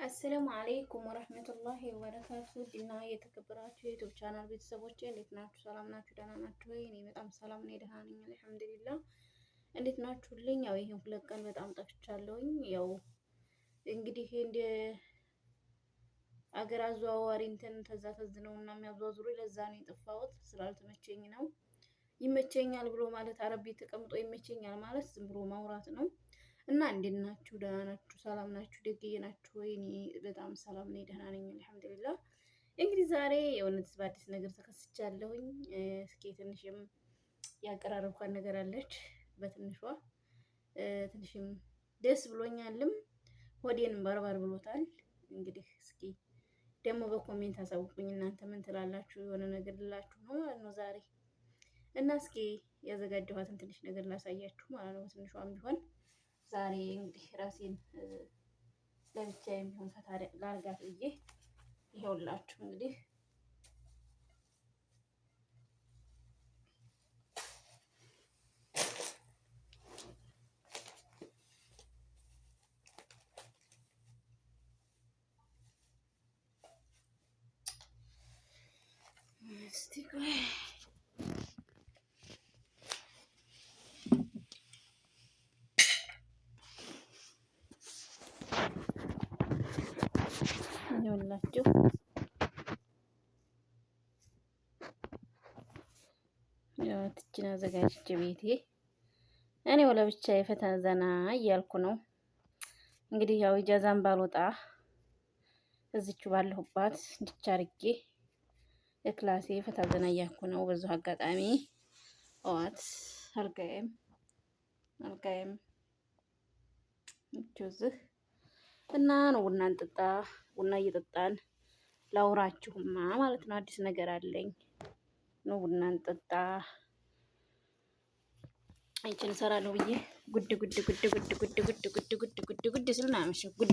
አሰላሙ አለይኩም ወረህመቱላሂ ወበረካቱ እና የተከበራችሁ የዩቲዩብ ቻናል ቤተሰቦች እንዴት ናችሁ? ሰላም ናችሁ? ደህና ናችሁ ወይ? እኔ በጣም ሰላም ነኝ፣ ደህና ነኝ አልሐምዱሊላህ። እንዴት ናችሁልኝ? ያው ይሄን 2 ቀን በጣም ጠፍቻለሁኝ። ያው እንግዲህ እንደ አገር አዘዋዋሪ እንትን ተዛ ነው እና የሚያዟዙሩ ለዛ ነው የጠፋሁት። ስላልተመቸኝ ነው። ይመቸኛል ብሎ ማለት አረብ ቤት ተቀምጦ ይመቸኛል ማለት ዝም ብሎ ማውራት ነው። እና እንዴት ናችሁ? ደህና ናችሁ? ሰላም ናችሁ? ደግዬ ናችሁ ወይ? እኔ በጣም ሰላም ነኝ፣ ደህና ነኝ አልሐምዱሊላህ። እንግዲህ ዛሬ የእውነት በአዲስ ነገር ተከስቻለሁኝ። እስኪ ትንሽም ያቀራረብኳት ነገር አለች በትንሿ ትንሽም ደስ ብሎኛልም ሆዴንም ባርባር ብሎታል። እንግዲህ እስኪ ደግሞ በኮሜንት አሳውቁኝ እናንተ ምን ትላላችሁ? የሆነ ነገር ልላችሁ ነው ማለት ነው ዛሬ እና እስኪ ያዘጋጀኋትን ትንሽ ነገር ላሳያችሁ ማለት ነው። ትንሿም ቢሆን ዛሬ እንግዲህ ራሴን ለብቻዬም ቢሆን ፈታ ላርጋት ብዬ ይኸውላችሁ እንግዲህ እስቲ ቆይ ይኸውላችሁ ያው ትችን አዘጋጅቼ ቤቴ እኔው ለብቻዬ ፈታ ዘና እያልኩ ነው። እንግዲህ ያው ኢጃዛን ባልወጣ እዚቹ ባለሁባት እንድቻርጌ ለክላሴ ፈታ ዘና እያልኩ ነው። በዙ አጋጣሚ እዋት አልጋዬም እጁዝህ እና ነው ቡና እንጠጣ። ቡና እየጠጣን ላውራችሁማ ማለት ነው። አዲስ ነገር አለኝ ነው። ቡና እንጠጣ። አይችን እሰራለሁ ብዬ ጉድ ስል ነው ያመሸው። ጉድ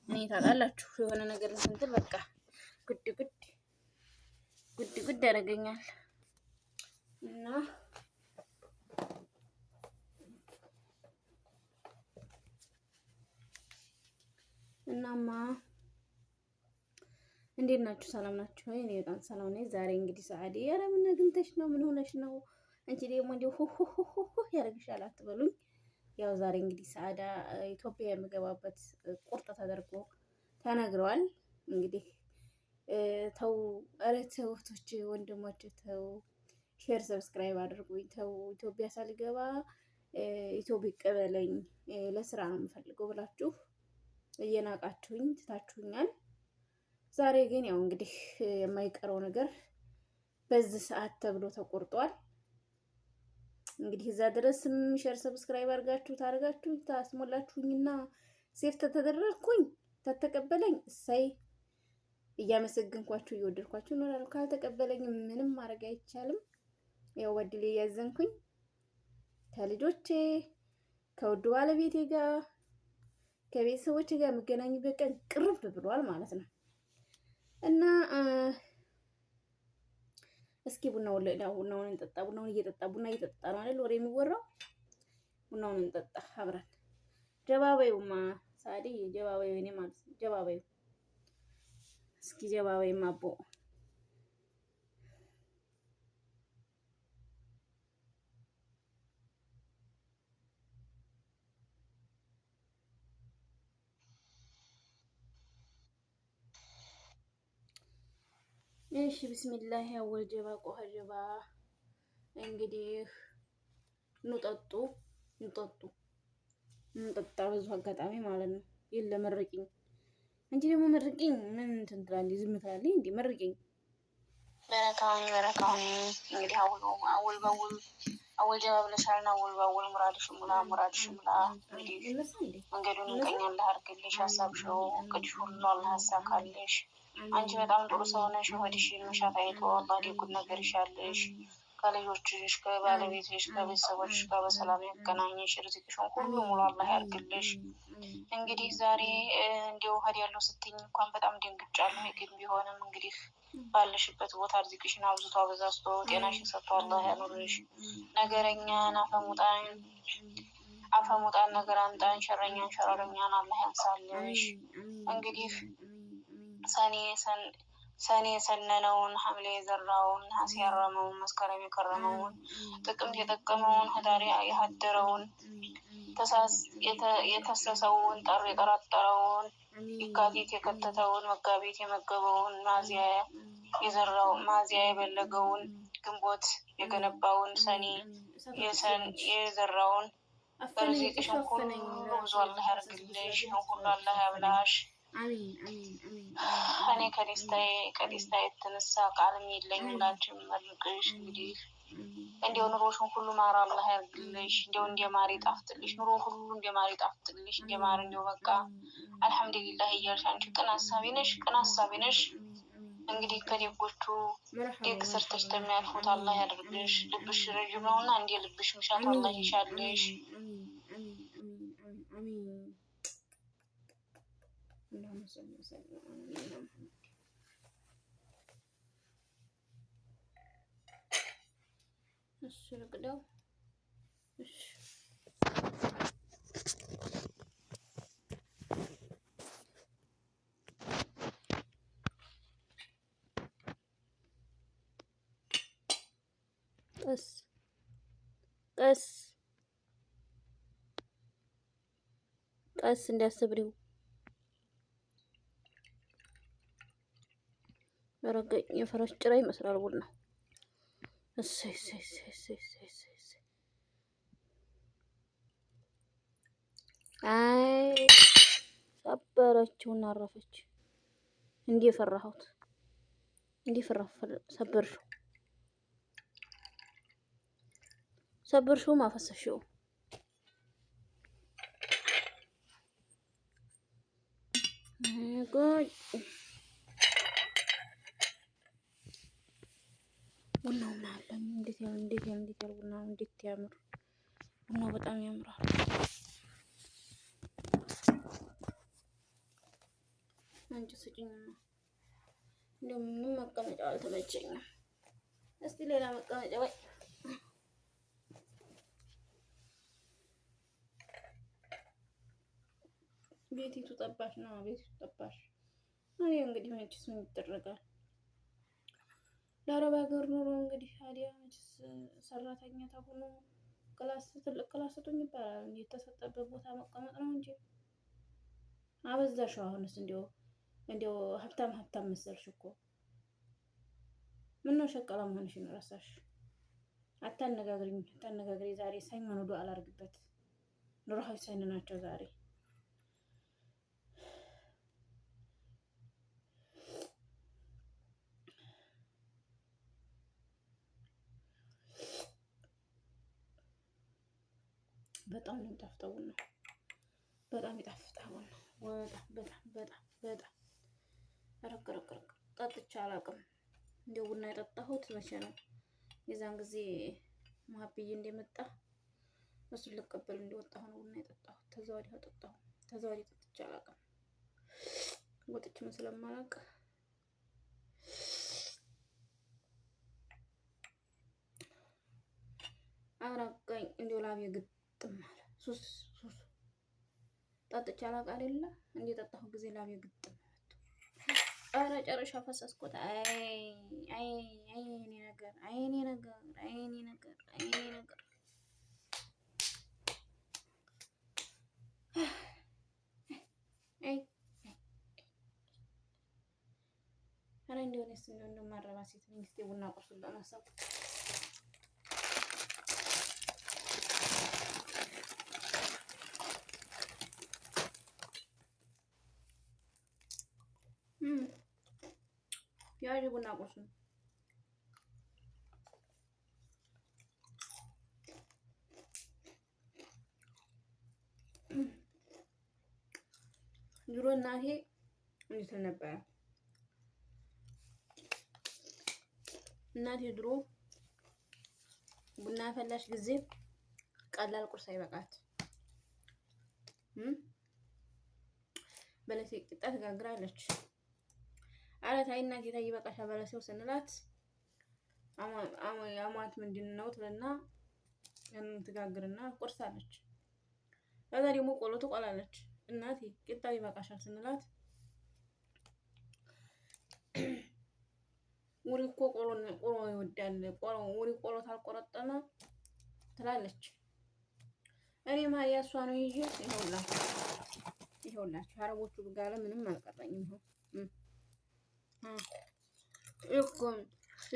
እኔ ታውቃላችሁ የሆነ ነገር እንትን በቃ ጉድ ያደርገኛል እና እናማ እንዴት ናችሁ? ሰላም ናችሁ ወይ? እኔ በጣም ሰላም ነኝ። ዛሬ እንግዲህ ሰዓዲ ኧረ ምን አግኝተሽ ነው? ምን ሆነሽ ነው? አንቺ ደግሞ እንዲሁ ሆ ያደርግሻል አትበሉኝ። ያው ዛሬ እንግዲህ ሰዓዳ ኢትዮጵያ የምገባበት ቁርጥ ተደርጎ ተነግረዋል። እንግዲህ ተው፣ ኧረ ተው እህቶቼ ወንድሞቼ ተው፣ ሼር ሰብስክራይብ አድርጉኝ። ተው ኢትዮጵያ ሳልገባ ኢትዮጵያ ይቀበለኝ ለስራ ነው የምፈልገው ብላችሁ እየናቃችሁኝ ትታችሁኛል። ዛሬ ግን ያው እንግዲህ የማይቀረው ነገር በዚህ ሰዓት ተብሎ ተቆርጧል። እንግዲህ እዛ ድረስም ሼር ሰብስክራይብ ታርጋችሁ ታስሞላችሁኝና ሴፍ ተተደረግኩኝ ተተቀበለኝ እሰይ እያመሰግንኳችሁ እየወደድኳችሁ እኖራለሁ። ካልተቀበለኝ ምንም ማድረግ አይቻልም። ያው ወድሌ ያዘንኩኝ ከልጆቼ ከውድ ባለቤቴ ጋር ከቤተሰቦቼ ጋር የምገናኝበት ቀን ቅርብ ብሏል ማለት ነው። እና እስኪ ቡናውን እንጠጣ። ቡናውን እየጠጣ ነው አይደል ወሬ የሚወራው። ቡናውን እንጠጣ አብረን። ጀባበዩማ ሳዲ ጀባበዩ እኔ ማለት ጀባበዩ እስኪ ጀባበዩማ አቦ እሺ ቢስሚላህ አወል ጀባ ቆሃ ጀባ እንግዲህ እንጠጣ በዙ አጋጣሚ ማለት ነው። የለ መርቂኝ እንጂ ደግሞ መርቂኝ ምን እንትን ትላለች? ዝም ትላለች እንዴ? መርቂኝ በረካሁን እንግዲህ አወል ጀባ ብለሻልና አወል ባወል ሙራድሽ ሙላ እንግዲህ መንገዱን እንቀኛለህ አድርግልሽ። ሀሳብሽ ነው እቅድሽ ሁሉ አላህ ያሳካልሽ። አንቺ በጣም ጥሩ ሰው ነሽ። ሆድሽን መሻት አይቶ አላህ ደጉን ነገር ይሻልሽ። ከልጆችሽ ከባለቤትሽ ከቤተሰቦችሽ ጋር በሰላም ያገናኝሽ። ርዝቅሽን ሁሉ ሙሉ አላህ ያርግልሽ። እንግዲህ ዛሬ እንዲያው ሀድ ያለው ስትኝ እንኳን በጣም ደንግጫለሁ። ግን ቢሆንም እንግዲህ ባለሽበት ቦታ ርዝቅሽን አብዝቶ አበዛዝቶ ጤናሽን ሰጥቶ አላህ ያኑርሽ። ነገረኛ ናፈሙጣን አፈሙጣን ነገር አምጣን ሸረኛን ሸረረኛን አላህ ያንሳልሽ። እንግዲህ ሰኔ የሰነነውን ሐምሌ የዘራውን ነሐሴ ያረመውን መስከረም የከረመውን ጥቅምት የጠቀመውን ህዳር ያሃደረውን ታኅሳስ የከሰሰውን ጥር የጠረጠረውን የካቲት የከተተውን መጋቢት የመገበውን ሚያዝያ የበለገውን ግንቦት የገነባውን ሰኔ የዘራውን ርዚቅሽን ሁሉ ብዙ አላህ ያርግልሽ። ሁሉ አላህ ያብላሽ። እኔ ከደስታዬ የተነሳ ቃልም የለኝም ላንቺም መርቅሽ። እንግዲህ እንዲያው ኑሮሽን ሁሉ ማር አላህ ያርግልሽ። እንዲያው እንደ ማር ይጣፍጥልሽ። ኑሮ ሁሉ እንደ ማር ይጣፍጥልሽ። እንደ ማር እንዲያው በቃ አልሐምዱሊላህ እያልሽ አንቺ ቅን አሳቢ ነሽ። እንግዲህ ከደጎቹ ደግ ሰርተሽ ተሚያልፉት አላህ ያድርግሽ። ልብሽ ረጅም ነውና እንደ ልብሽ ምሻት አላህ ይሻልሽ። ቀስ እንዲያስብሪው ረገኝ የፈረስ ጭራ ይመስላል ቡና። እሰይ አይ ሰበረችውና አረፈች። እንዲህ ፈራሁት ሰበርሽው ማፈሰሽው ጎይ ቡናው ምን አለ? እንዴት ያለ ቡና እንዴት ያምር! ቡናው በጣም ያምራል። አንቺ ስጪኝ ነው። እንደምንም መቀመጫ አልተመቸኝም። እስቲ ሌላ መቀመጫ ወይ ቤቲቱ ጠባሽ ነው። ቤቲቱ ጠባሽ ነው። እንግዲህ መቼስ ምን ይደረጋል? ለአረብ ሀገር ኑሮ እንግዲህ ታዲያ መቼስ ሰራተኛ ተሆኖ ትልቅ ክላስ ስጡኝ ይባላል። የተሰጠበት ቦታ መቀመጥ ነው እንጂ አበዛሽው። አሁንስ እንዲያው ሀብታም መሰልሽ እኮ። ምነው ሸቀላ መሆንሽን ረሳሽ? አታነጋግሪኝ። ዛሬ ሰኞ ነው። ዱአ አላርግበት ኑሮሃች ሰኞ ናቸው ዛሬ። በጣም ነው የሚጣፍጠው ነው። በጣም ይጣፍጣል ነው። በጣም ረቅ ጠጥቼ አላውቅም። እንደው ቡና የጠጣሁት መቼ ነው? የዛን ጊዜ ማብዬ እንደመጣ እሱን ልቀበል እንደወጣሁ ነው ቡና የጠጣሁት። ተዛ ወዲህ አልጠጣሁም። ተዛ ወዲህ ጠጥቼ አላውቅም። ወጥቼም ስለማላውቅ አረጋኝ። እንደው ላቤ ግጥም አለ። ሱስ ጠጥቼ አላውቅ አይደለ? እንደጠጣሁ ጊዜ ላቤ ግጥም አረ ጨረሻ ፈሰስኩት። አይኔ ነገር አረ እንደሆነስ እንደማረባ ሴት ነኝ። እስኪ ቡና ቁርሱን ለማሳብ ያዥ ቡና ቁርሱን ድሮ እናቴ እንዴት ነበረ? እናቴ ድሮ ቡና ፈላሽ ጊዜ ቀላል ቁርስ አይበቃት በለሴ ቂጣ ትጋግራለች። አረ ታይ እናቴ ታይ ይበቃሻል በለሴው ስንላት አሟት ምንድን ነው ትልና ያንን ትጋግርና ቁርስ አለች። ከዛ ደግሞ ቆሎ ትቆላለች። እናቴ ቂጣው ይበቃሻል ስንላት ውሪ እኮ ቆሎ ይወዳል፣ ውሪ ቆሎ ታልቆረጠመ ትላለች። እኔ ማያ እሷ ነው ይዤ ይኸውላችሁ አረቦቹ ጋር ምንም አልቀረኝም።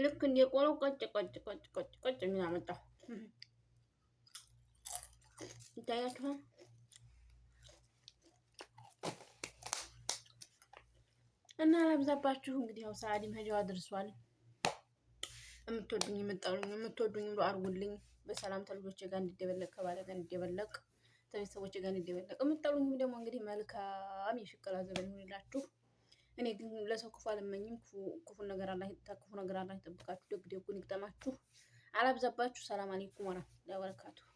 ልክ እንደ ቆሎ ቆጭ የሚል አመጣሁ። ይታያችኋል። እና አላብዛባችሁ እንግዲህ ያው ሰዓዲም ሄጃው አድርሷል። የምትወዱኝ የምትጠሉኝ የምትወዱኝ ብሎ አርጉልኝ። በሰላም ተልጆቼ ጋር እንዲደበለቅ ከባለ ጋር እንዲደበለቅ ከቤተሰቦቼ ጋር እንዲደበለቅ የምትጠሉኝም ደግሞ እንግዲህ መልካም የሽቀላ ዘመን ይሁንላችሁ። እኔ ግን ለሰው ክፉ አልመኝም። ክፉ ነገር አላህ ይጠብቃችሁ፣ ደግ ደጉን ይግጠማችሁ። አላብዛባችሁ። ሰላም አለይኩም ወራህመቱላሂ ወበረካቱሁ።